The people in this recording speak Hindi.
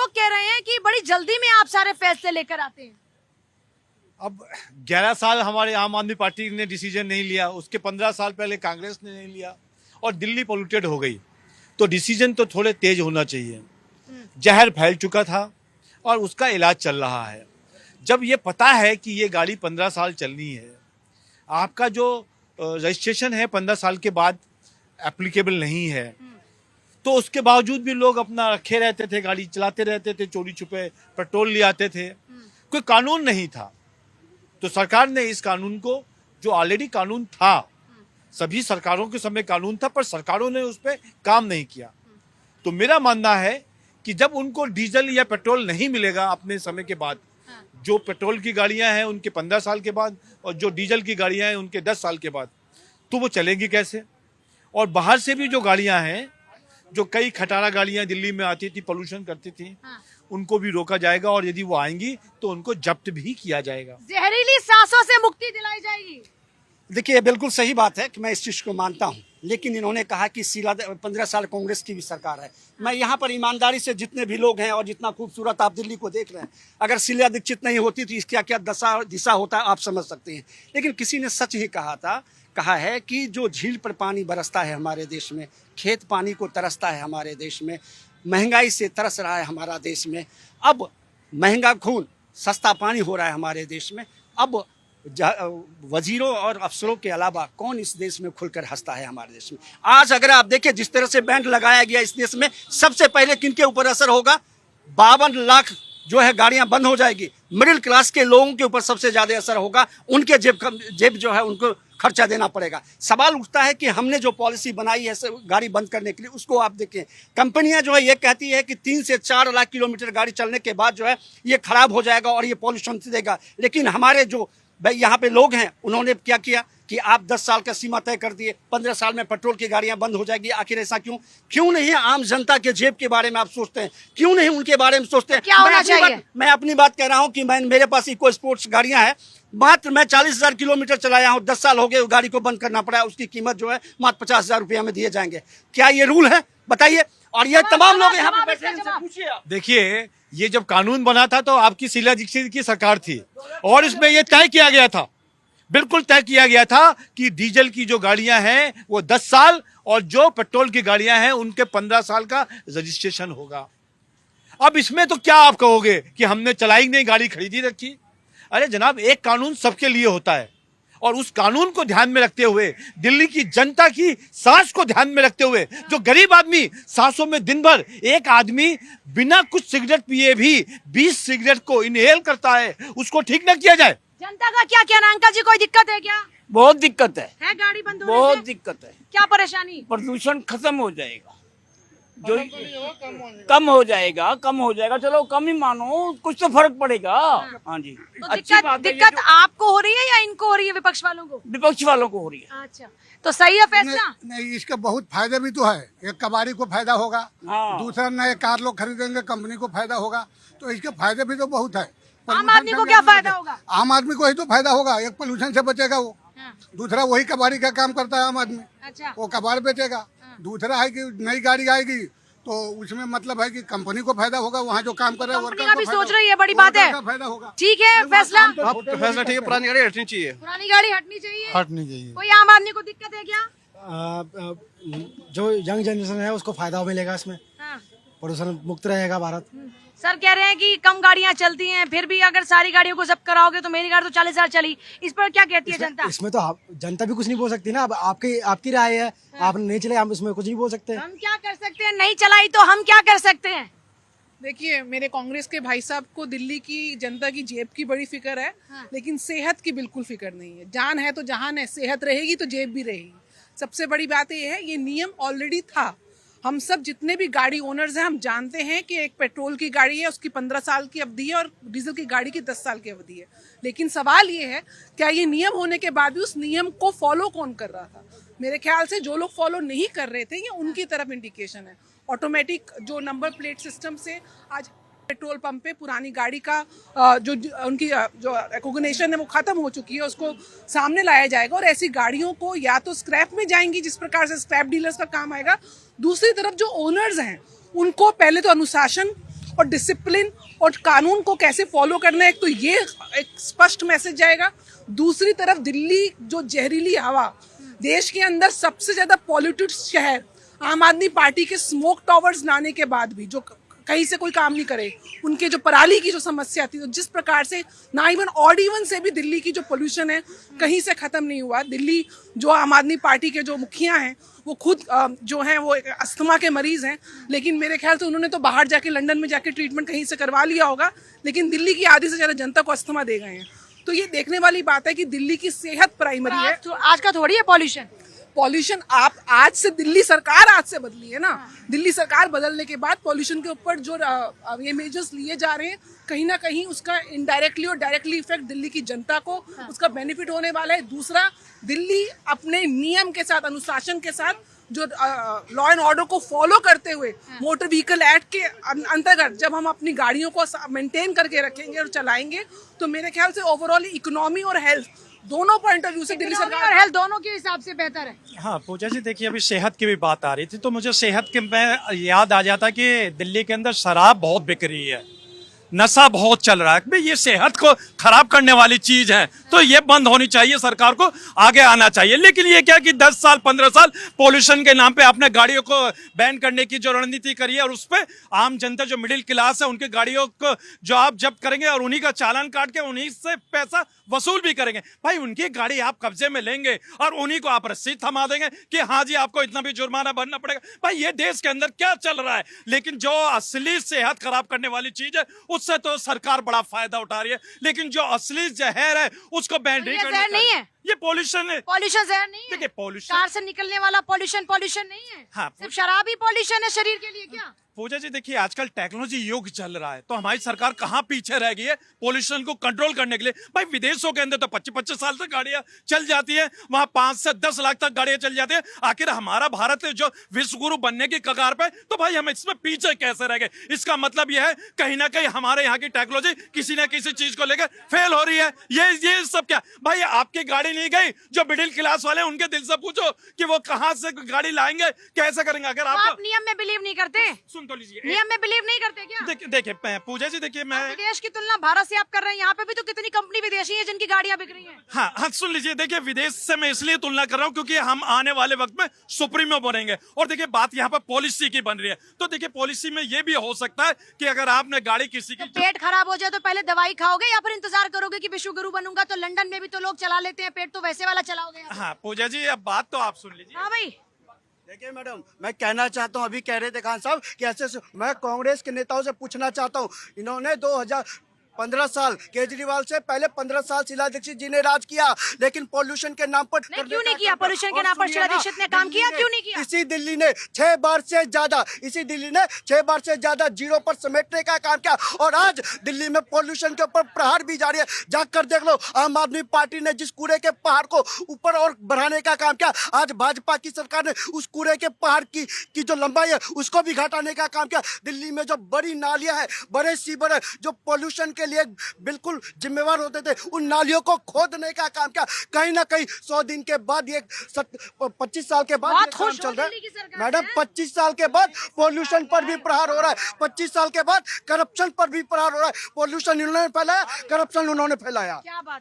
लोग कह रहे हैं कि बड़ी जल्दी में आप सारे फैसले लेकर आते हैं। अब 11 साल हमारे आम आदमी पार्टी ने डिसीजन नहीं लिया, उसके 15 साल पहले कांग्रेस ने नहीं लिया और दिल्ली पोल्यूटेड हो गई, तो डिसीजन तो थोड़े तेज होना चाहिए। जहर फैल चुका था और उसका इलाज चल रहा है। जब ये पता है कि ये गाड़ी 15 साल चलनी है, आपका जो रजिस्ट्रेशन है 15 साल के बाद एप्लीकेबल नहीं है, तो उसके बावजूद भी लोग अपना रखे रहते थे, गाड़ी चलाते रहते थे, चोरी छुपे पेट्रोल ले आते थे। कोई कानून नहीं था, तो सरकार ने इस कानून को, जो ऑलरेडी कानून था, सभी सरकारों के समय कानून था, पर सरकारों ने उस पर काम नहीं किया। तो मेरा मानना है कि जब उनको डीजल या पेट्रोल नहीं मिलेगा अपने समय के बाद, जो पेट्रोल की गाड़ियां हैं उनके 15 साल के बाद और जो डीजल की गाड़ियां हैं उनके 10 साल के बाद, तो वो चलेंगी कैसे? और बाहर से भी जो गाड़ियां हैं, जो कई खटारा गाड़ियां दिल्ली में आती थी, पोल्यूशन करती थी, उनको भी रोका जाएगा और यदि वो आएंगी तो उनको जब्त भी किया जाएगा। जहरीली सांसों से मुक्ति दिलाई जाएगी। देखिए, ये बिल्कुल सही बात है कि मैं इस चीज़ को मानता हूँ, लेकिन इन्होंने कहा कि 15 साल कांग्रेस की भी सरकार है। मैं यहाँ पर ईमानदारी से, जितने भी लोग हैं और जितना खूबसूरत आप दिल्ली को देख रहे हैं, अगर शीला दीक्षित नहीं होती तो इसका क्या दिशा होता है आप समझ सकते हैं। लेकिन किसी ने सच ही कहा है कि जो झील पर पानी बरसता है हमारे देश में, खेत पानी को तरसता है हमारे देश में, महंगाई से तरस रहा है हमारा देश में, अब महंगा खून सस्ता पानी हो रहा है हमारे देश में। अब वजीरों और अफसरों के अलावा कौन इस देश में खुलकर हंसता है हमारे देश में? आज अगर आप देखें जिस तरह से बैंड लगाया गया इस देश में, सबसे पहले किनके ऊपर असर होगा? 52 लाख जो है गाड़ियां बंद हो जाएगी। मिडिल क्लास के लोगों के ऊपर सबसे ज्यादा असर होगा, उनके जेब जो है उनको खर्चा देना पड़ेगा। सवाल उठता है कि हमने जो पॉलिसी बनाई है गाड़ी बंद करने के लिए, उसको आप देखें, कंपनियां जो है ये कहती है कि 3 से 4 लाख किलोमीटर गाड़ी चलने के बाद जो है ये खराब हो जाएगा और ये पॉल्यूशन देगा। लेकिन हमारे जो यहाँ पे लोग हैं, उन्होंने क्या किया कि आप 10 साल का सीमा तय कर दिए, 15 साल में पेट्रोल की गाड़ियां बंद हो जाएगी। आखिर ऐसा क्यों नहीं? आम जनता के जेब के बारे में आप सोचते हैं, क्यों नहीं उनके बारे में सोचते हैं? क्या होना चाहिए? मैं अपनी बात कह रहा हूं कि मेरे पास इको स्पोर्ट्स गाड़ियां हैं, मात्र मैं 40,000 किलोमीटर चलाया हूं, 10 साल हो गए गाड़ी को बंद करना पड़ा है, उसकी कीमत जो है मात्र 50,000 रुपया में दिए जाएंगे। क्या ये रूल है? बताइए। और ये तमाम लोग यहाँ पे बैठे हैं, पूछिए आप। देखिए, ये जब कानून बना था तो आपकी शीला दीक्षित की सरकार थी और इसमें ये तय किया गया था, बिल्कुल तय किया गया था कि डीजल की जो गाड़ियां हैं वो 10 साल और जो पेट्रोल की गाड़ियां हैं उनके 15 साल का रजिस्ट्रेशन होगा। अब इसमें तो क्या आप कहोगे कि हमने चलाई नहीं, गाड़ी खरीदी रखी? अरे जनाब, एक कानून सबके लिए होता है और उस कानून को ध्यान में रखते हुए, दिल्ली की जनता की सांस को ध्यान में रखते हुए, जो गरीब आदमी सांसों में दिन भर, एक आदमी बिना कुछ सिगरेट पिए भी 20 सिगरेट को इनहेल करता है, उसको ठीक न किया जाए? जनता का क्या कहना? अंकल जी, कोई दिक्कत है क्या? बहुत दिक्कत है गाड़ी बंद होने बहुत से? दिक्कत है। क्या परेशानी? प्रदूषण खत्म हो जाएगा, जो कम हो जाएगा। चलो कम ही मानो, कुछ तो फर्क पड़ेगा। हाँ जी, तो अच्छी बात है। दिक्कत आपको हो रही है या इनको हो रही है, विपक्ष वालों को? विपक्ष वालों को हो रही है। अच्छा, तो सही है फैसला? नहीं, इसका बहुत फायदे भी तो है। एक कबाड़ी को फायदा होगा, दूसरा नए कार लोग खरीदेंगे, कंपनी को फायदा होगा, तो इसके फायदे भी तो बहुत है। आम आदमी को क्या फायदा होगा? आम आदमी को ही तो फायदा होगा, एक पोल्यूशन से बचेगा वो। दूसरा वही कबाड़ी का काम करता है आम आदमी, अच्छा, वो कबाड़ बेचेगा। दूसरा है कि नई गाड़ी आएगी तो उसमें मतलब है कि कंपनी को फायदा होगा, वहाँ जो काम कर रहे हैं कंपनी का भी सोच रही है, बड़ी बात है। फायदा होगा। ठीक है, फैसला फैसला ठीक है, पुरानी गाड़ी हटनी चाहिए। पुरानी गाड़ी हटनी चाहिए। हटनी चाहिए। कोई आम आदमी को दिक्कत है क्या? जो यंग जनरेशन है उसको फायदा मिलेगा इसमें, प्रदूषण मुक्त रहेगा भारत। सर कह रहे हैं कि कम गाड़ियां चलती हैं, फिर भी अगर सारी गाड़ियों को जब्त कराओगे तो मेरी गाड़ी तो 40 साल चली। इस पर क्या कहती है जनता? इसमें तो जनता भी कुछ नहीं बोल सकती ना, अब आपकी राय है, आपने नहीं चले, हम इसमें कुछ नहीं बोल सकते। हम क्या कर सकते हैं? नहीं चलाई तो हम क्या कर सकते हैं? देखिए, मेरे कांग्रेस के भाई साहब को दिल्ली की जनता की जेब की बड़ी फिक्र है, लेकिन सेहत की बिल्कुल फिक्र नहीं है। जान है तो जहान है, सेहत रहेगी तो जेब भी रहेगी। सबसे बड़ी बात यह है, ये नियम ऑलरेडी था। हम सब जितने भी गाड़ी ओनर्स हैं, हम जानते हैं कि एक पेट्रोल की गाड़ी है, उसकी 15 साल की अवधि है और डीजल की गाड़ी की 10 साल की अवधि है। लेकिन सवाल ये है, क्या ये नियम होने के बाद भी उस नियम को फॉलो कौन कर रहा था? मेरे ख्याल से जो लोग फॉलो नहीं कर रहे थे, ये उनकी तरफ इंडिकेशन है। ऑटोमेटिक जो नंबर प्लेट सिस्टम से आज पेट्रोल पंप पे पुरानी गाड़ी का जो उनकी जो रिकॉग्निशन है वो खत्म हो चुकी है, उसको सामने लाया जाएगा और ऐसी गाड़ियों को या तो स्क्रैप में जाएंगी, जिस प्रकार से स्क्रैप डीलर्स का काम आएगा। दूसरी तरफ जो ओनर्स हैं उनको पहले तो अनुशासन और डिसिप्लिन और कानून को कैसे फॉलो करना है, एक तो ये एक स्पष्ट मैसेज जाएगा। दूसरी तरफ दिल्ली जो जहरीली हवा, देश के अंदर सबसे ज्यादा पॉल्यूटेड शहर, आम आदमी पार्टी के स्मोक टावर्स लाने के बाद भी जो कहीं से कोई काम नहीं करे, उनके जो पराली की जो समस्या थी, तो जिस प्रकार से ना इवन ऑड इवन से भी दिल्ली की जो पोल्यूशन है कहीं से खत्म नहीं हुआ। दिल्ली जो आम आदमी पार्टी के जो मुखिया हैं वो खुद जो हैं वो अस्थमा के मरीज हैं, लेकिन मेरे ख्याल से उन्होंने तो बाहर जाके लंदन में जाके ट्रीटमेंट कहीं से करवा लिया होगा, लेकिन दिल्ली की आधी से ज्यादा जनता को अस्थमा दे गए हैं। तो ये देखने वाली बात है कि दिल्ली की सेहत प्राइमरी है। तो आज का थोड़ी है पॉल्यूशन आप आज से दिल्ली सरकार आज से बदली है ना, दिल्ली सरकार बदलने के बाद पॉल्यूशन के ऊपर जो ये मेजर्स लिए जा रहे हैं, कहीं ना कहीं उसका इनडायरेक्टली और डायरेक्टली इफेक्ट दिल्ली की जनता को उसका बेनिफिट होने वाला है। दूसरा, दिल्ली अपने नियम के साथ, अनुशासन के साथ, जो लॉ एंड ऑर्डर को फॉलो करते हुए मोटर व्हीकल एक्ट के अंतर्गत जब हम अपनी गाड़ियों को मेंटेन करके रखेंगे और चलाएंगे, तो मेरे ख्याल से ओवरऑल इकोनॉमी और हेल्थ दोनों पॉइंट ऑफ व्यू से दिल्ली सरकार और हेल्थ दोनों के हिसाब से बेहतर है। हाँ पूजा जी, देखिए अभी सेहत की भी बात आ रही थी, तो मुझे सेहत के में याद आ जाता कि दिल्ली के अंदर शराब बहुत बिक रही है, नशा बहुत चल रहा है। भाई ये सेहत को खराब करने वाली चीज है, तो ये बंद होनी चाहिए, सरकार को आगे आना चाहिए। लेकिन ये क्या कि 10 साल 15 साल पॉल्यूशन के नाम पे आपने गाड़ियों को बैन करने की जो रणनीति करी है, और उस पर आम जनता जो मिडिल क्लास है उनकी गाड़ियों को जो आप जब्त करेंगे और उन्हीं का चालान काट के उन्हीं से पैसा वसूल भी करेंगे। भाई उनकी गाड़ी आप कब्जे में लेंगे और उन्हीं को आप रसीद थमा देंगे कि हाँ जी आपको इतना भी जुर्माना भरना पड़ेगा। भाई ये देश के अंदर क्या चल रहा है? लेकिन जो असली सेहत खराब करने वाली चीज है उससे तो सरकार बड़ा फायदा उठा रही है, लेकिन जो असली जहर है उसको बैन नहीं करना नहीं है, ये पॉल्यूशन है। पॉल्यूशन जहर नहीं है। देखिए पॉल्यूशन कार से निकलने वाला पॉल्यूशन नहीं है। हाँ, सिर्फ शराब ही पॉल्यूशन है शरीर के लिए क्या? पूजा जी देखिए आजकल टेक्नोलॉजी युग चल रहा है, तो हमारी सरकार कहाँ पीछे रह गई है पॉल्यूशन को कंट्रोल करने के लिए। भाई विदेशों के अंदर तो 25-25 साल तक गाड़ियां चल जाती है, वहां 5 से 10 लाख तक गाड़ियां चल जाती है। आखिर हमारा भारत जो विश्व गुरु बनने की कगार पे, तो भाई हम इसमें पीछे कैसे रह गए? इसका मतलब यह है कहीं ना कहीं हमारे यहाँ की टेक्नोलॉजी किसी न किसी चीज को लेकर फेल हो रही है। ये सब क्या भाई, आपकी गाड़ी नहीं गई, जो मिडिल क्लास वाले उनके दिल से पूछो कि वो कहाँ से गाड़ी लाएंगे, कैसे करेंगे? अगर आप नियम में बिलीव नहीं करते, सुन तो लीजिए, नियम में बिलीव नहीं करते क्या? देखिए पूजा जी, देखिए मैं विदेश की तुलना भारत से आप कर रहे हैं, यहाँ पे भी तो कितनी कंपनी विदेशी है जिनकी गाड़ियां बिक रही हैं। हाँ सुन लीजिए, देखिए विदेश से मैं इसलिए तुलना कर रहा हूँ क्योंकि हम आने वाले वक्त में सुप्रीमो बनेंगे, और देखिए बात यहाँ पर पॉलिसी की बन रही है। तो देखिए पॉलिसी में ये भी हो सकता है कि अगर आपने गाड़ी किसी की पेट खराब हो जाए तो पहले दवाई खाओगे या फिर इंतजार करोगे कि विश्व गुरु बनूंगा? तो लंदन में भी तो लोग चला लेते हैं, पेट तो वैसे वाला चलाओगे। हाँ पूजा जी, अब बात तो आप सुन लीजिए। हाँ भाई, देखिए मैडम, मैं कहना चाहता हूं, अभी कह रहे थे खान साहब कि ऐसे मैं कांग्रेस के नेताओं से पूछना चाहता हूं, इन्होंने 2015 साल केजरीवाल से पहले 15 साल शीला दीक्षित जी ने राज किया, लेकिन पॉल्यूशन के नाम पर क्यों नहीं किया? पॉल्यूशन के नाम पर शीला दीक्षित ने काम किया, क्यों नहीं किया? इसी दिल्ली ने 6 बार से ज्यादा जीरो पर समेटने का काम किया, और आज दिल्ली में पॉल्यूशन के ऊपर प्रहार भी जारी है। जाकर देख लो, आम आदमी पार्टी ने जिस कूड़े के पहाड़ को ऊपर और बढ़ाने का काम किया, आज भाजपा की सरकार ने उस कूड़े के पहाड़ की जो लंबाई है उसको भी घटाने का काम किया। दिल्ली में जो बड़ी नालियां है, बड़े सीवर है, जो पॉल्यूशन के लिए बिल्कुल जिम्मेवार होते थे, उन नालियों को खोदने का काम किया। कहीं ना कहीं 100 दिन के बाद, ये 25 साल के बाद ये काम चल रहा है मैडम। 25 साल के बाद पॉल्यूशन पर भी प्रहार हो रहा है, 25 साल के बाद करप्शन पर भी प्रहार हो रहा है। पॉल्यूशन इन्होंने फैलाया, करप्शन उन्होंने फैलाया। क्या बात